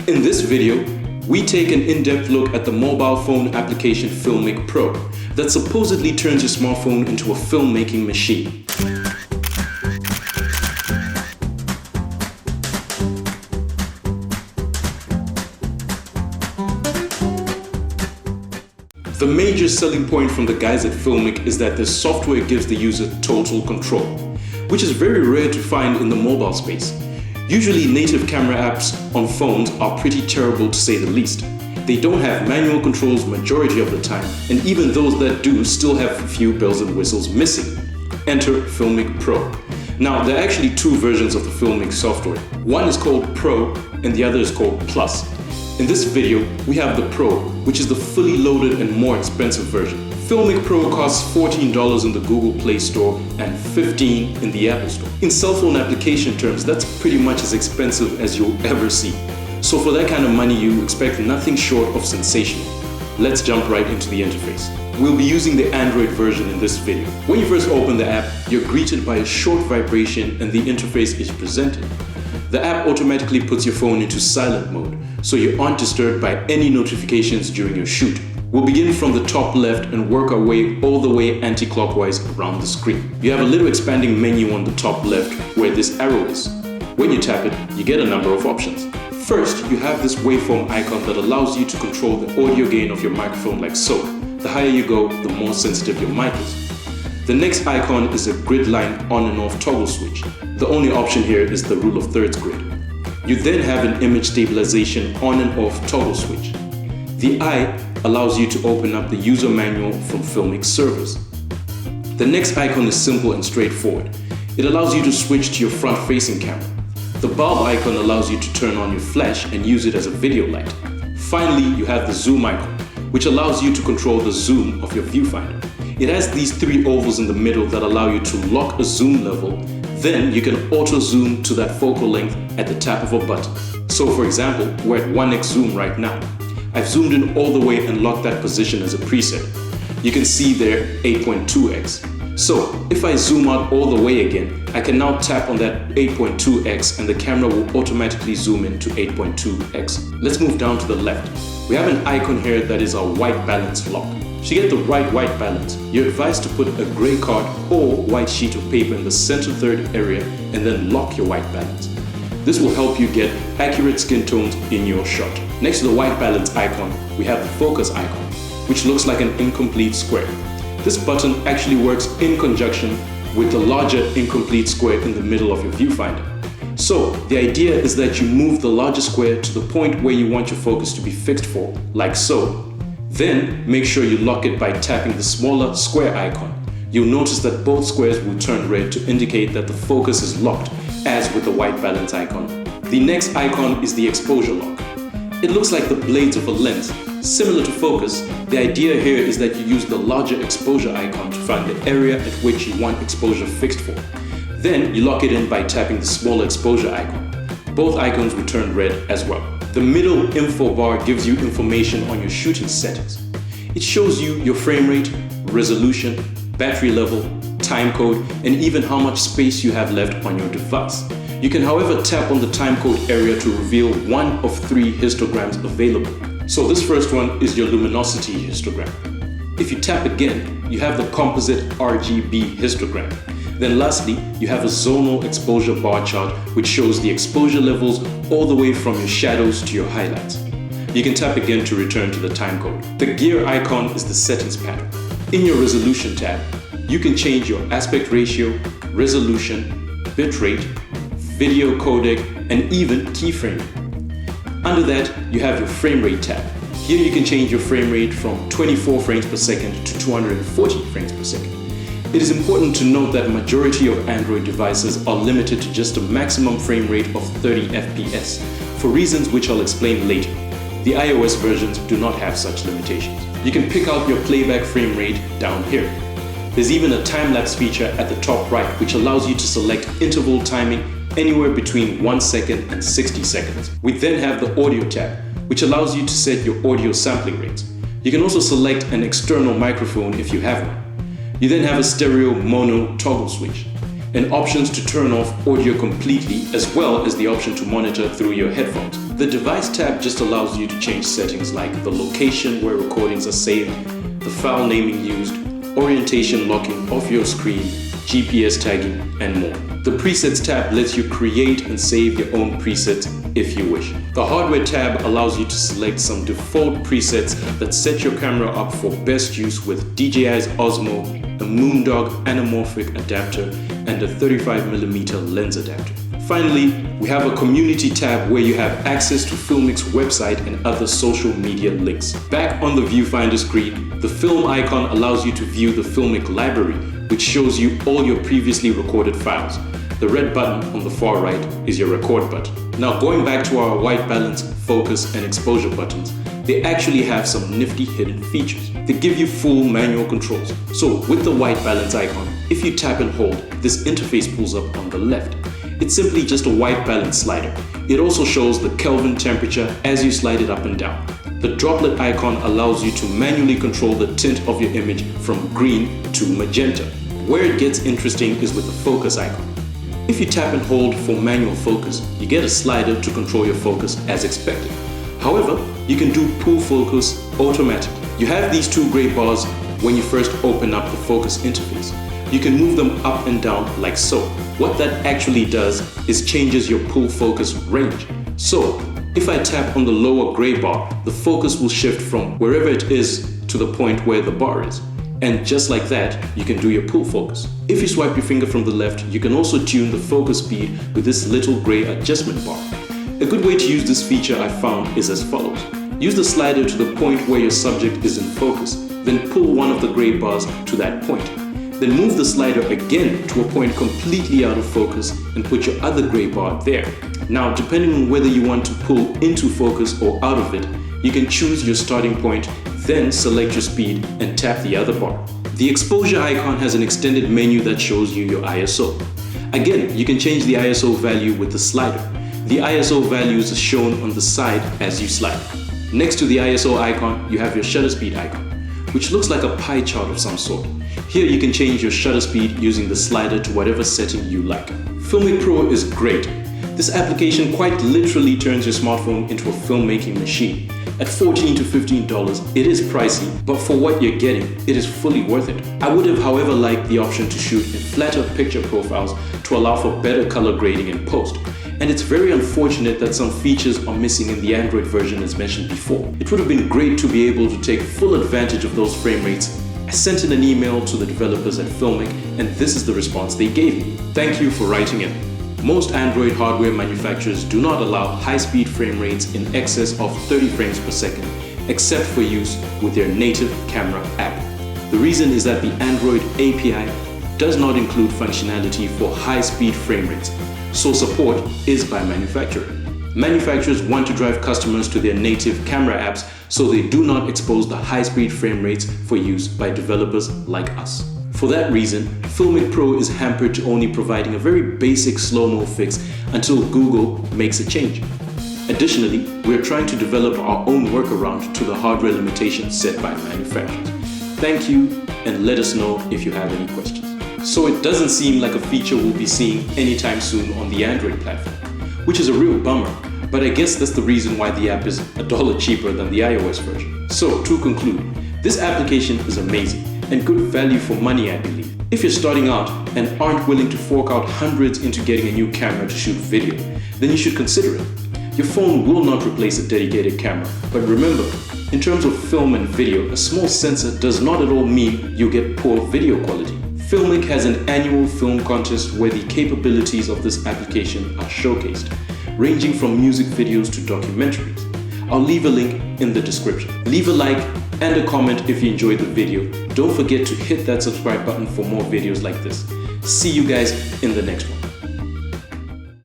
In this video, we take an in-depth look at the mobile phone application Filmic Pro that supposedly turns your smartphone into a filmmaking machine. The major selling point from the guys at Filmic is that their software gives the user total control, which is very rare to find in the mobile space. Usually native camera apps on phones are pretty terrible to say the least. They don't have manual controls majority of the time, and even those that do still have a few bells and whistles missing. Enter Filmic Pro. Now, there are actually two versions of the Filmic software. One is called Pro and the other is called Plus. In this video, we have the Pro, which is the fully loaded and more expensive version. Filmic Pro costs $14 in the Google Play Store and $15 in the Apple Store. In cell phone application terms, that's pretty much as expensive as you'll ever see. So for that kind of money, you expect nothing short of sensational. Let's jump right into the interface. We'll be using the Android version in this video. When you first open the app, you're greeted by a short vibration and the interface is presented. The app automatically puts your phone into silent mode, so you aren't disturbed by any notifications during your shoot. We'll begin from the top left and work our way all the way anti-clockwise around the screen. You have a little expanding menu on the top left where this arrow is. When you tap it, you get a number of options. First, you have this waveform icon that allows you to control the audio gain of your microphone like so. The higher you go, the more sensitive your mic is. The next icon is a grid line on and off toggle switch. The only option here is the rule of thirds grid. You then have an image stabilization on and off toggle switch. The eye allows you to open up the user manual from Filmic servers. The next icon is simple and straightforward. It allows you to switch to your front-facing camera. The bulb icon allows you to turn on your flash and use it as a video light. Finally, you have the zoom icon, which allows you to control the zoom of your viewfinder. It has these three ovals in the middle that allow you to lock a zoom level. Then you can auto zoom to that focal length at the tap of a button. So for example, we're at 1x zoom right now. I've zoomed in all the way and locked that position as a preset. You can see there 8.2x. So if I zoom out all the way again, I can now tap on that 8.2x and the camera will automatically zoom in to 8.2x. Let's move down to the left. We have an icon here that is our white balance lock. To get the right white balance, you're advised to put a gray card or white sheet of paper in the center third area and then lock your white balance. This will help you get accurate skin tones in your shot. Next to the white balance icon, we have the focus icon, which looks like an incomplete square. This button actually works in conjunction with the larger incomplete square in the middle of your viewfinder. So the idea is that you move the larger square to the point where you want your focus to be fixed for, like so. Then make sure you lock it by tapping the smaller square icon. You'll notice that both squares will turn red to indicate that the focus is locked, as with the white balance icon. The next icon is the exposure lock. It looks like the blades of a lens. Similar to focus, the idea here is that you use the larger exposure icon to find the area at which you want exposure fixed for. Then you lock it in by tapping the smaller exposure icon. Both icons will turn red as well. The middle info bar gives you information on your shooting settings. It shows you your frame rate, resolution, battery level, time code, and even how much space you have left on your device. You can, however, tap on the time code area to reveal one of 3 histograms available. So this first one is your luminosity histogram. If you tap again, you have the composite RGB histogram. Then lastly, you have a zonal exposure bar chart which shows the exposure levels all the way from your shadows to your highlights. You can tap again to return to the time code. The gear icon is the settings panel. In your resolution tab, you can change your aspect ratio, resolution, bitrate, video codec, and even keyframing. Under that, you have your frame rate tab. Here you can change your frame rate from 24 frames per second to 240 frames per second. It is important to note that majority of Android devices are limited to just a maximum frame rate of 30 FPS, for reasons which I'll explain later. The iOS versions do not have such limitations. You can pick out your playback frame rate down here. There's even a time-lapse feature at the top right which allows you to select interval timing anywhere between 1 second and 60 seconds. We then have the audio tab, which allows you to set your audio sampling rates. You can also select an external microphone if you have one. You then have a stereo mono toggle switch, and options to turn off audio completely, as well as the option to monitor through your headphones. The Device tab just allows you to change settings like the location where recordings are saved, the file naming used, orientation locking of your screen, GPS tagging, and more. The Presets tab lets you create and save your own presets if you wish. The Hardware tab allows you to select some default presets that set your camera up for best use with DJI's Osmo, a Moondog anamorphic adapter, and a 35mm lens adapter. Finally, we have a Community tab where you have access to Filmic's website and other social media links. Back on the viewfinder screen, the film icon allows you to view the Filmic library, which shows you all your previously recorded files. The red button on the far right is your record button. Now going back to our white balance, focus, and exposure buttons, they actually have some nifty hidden features. They give you full manual controls. So with the white balance icon, if you tap and hold, this interface pulls up on the left. It's simply just a white balance slider. It also shows the Kelvin temperature as you slide it up and down. The droplet icon allows you to manually control the tint of your image from green to magenta. Where it gets interesting is with the focus icon. If you tap and hold for manual focus, you get a slider to control your focus as expected. However, you can do pull focus automatically. You have these two gray bars when you first open up the focus interface. You can move them up and down like so. What that actually does is changes your pull focus range. So, if I tap on the lower gray bar, the focus will shift from wherever it is to the point where the bar is. And just like that, you can do your pull focus. If you swipe your finger from the left, you can also tune the focus speed with this little gray adjustment bar. A good way to use this feature I found is as follows. Use the slider to the point where your subject is in focus, then pull one of the gray bars to that point. Then move the slider again to a point completely out of focus and put your other gray bar there. Now, depending on whether you want to pull into focus or out of it, you can choose your starting point, then select your speed and tap the other bar. The exposure icon has an extended menu that shows you your ISO. Again, you can change the ISO value with the slider. The ISO values are shown on the side as you slide. Next to the ISO icon, you have your shutter speed icon, which looks like a pie chart of some sort. Here you can change your shutter speed using the slider to whatever setting you like. Filmic Pro is great. This application quite literally turns your smartphone into a filmmaking machine. At $14 to $15, it is pricey, but for what you're getting, it is fully worth it. I would have, however, liked the option to shoot in flatter picture profiles to allow for better color grading in post. And it's very unfortunate that some features are missing in the Android version as mentioned before. It would have been great to be able to take full advantage of those frame rates. I sent in an email to the developers at Filmic, and this is the response they gave me. Thank you for writing in. Most Android hardware manufacturers do not allow high-speed frame rates in excess of 30 frames per second, except for use with their native camera app. The reason is that the Android API does not include functionality for high-speed frame rates, so support is by manufacturer. Manufacturers want to drive customers to their native camera apps so they do not expose the high-speed frame rates for use by developers like us. For that reason, Filmic Pro is hampered to only providing a very basic slow-mo fix until Google makes a change. Additionally, we are trying to develop our own workaround to the hardware limitations set by manufacturers. Thank you, and let us know if you have any questions. So it doesn't seem like a feature we'll be seeing anytime soon on the Android platform, which is a real bummer, but I guess that's the reason why the app is $1 cheaper than the iOS version. So to conclude, this application is amazing and good value for money, I believe. If you're starting out and aren't willing to fork out hundreds into getting a new camera to shoot video, then you should consider it. Your phone will not replace a dedicated camera, but remember, in terms of film and video, a small sensor does not at all mean you get poor video quality. Filmic has an annual film contest where the capabilities of this application are showcased, ranging from music videos to documentaries. I'll leave a link in the description. Leave a like and a comment if you enjoyed the video. Don't forget to hit that subscribe button for more videos like this. See you guys in the next one.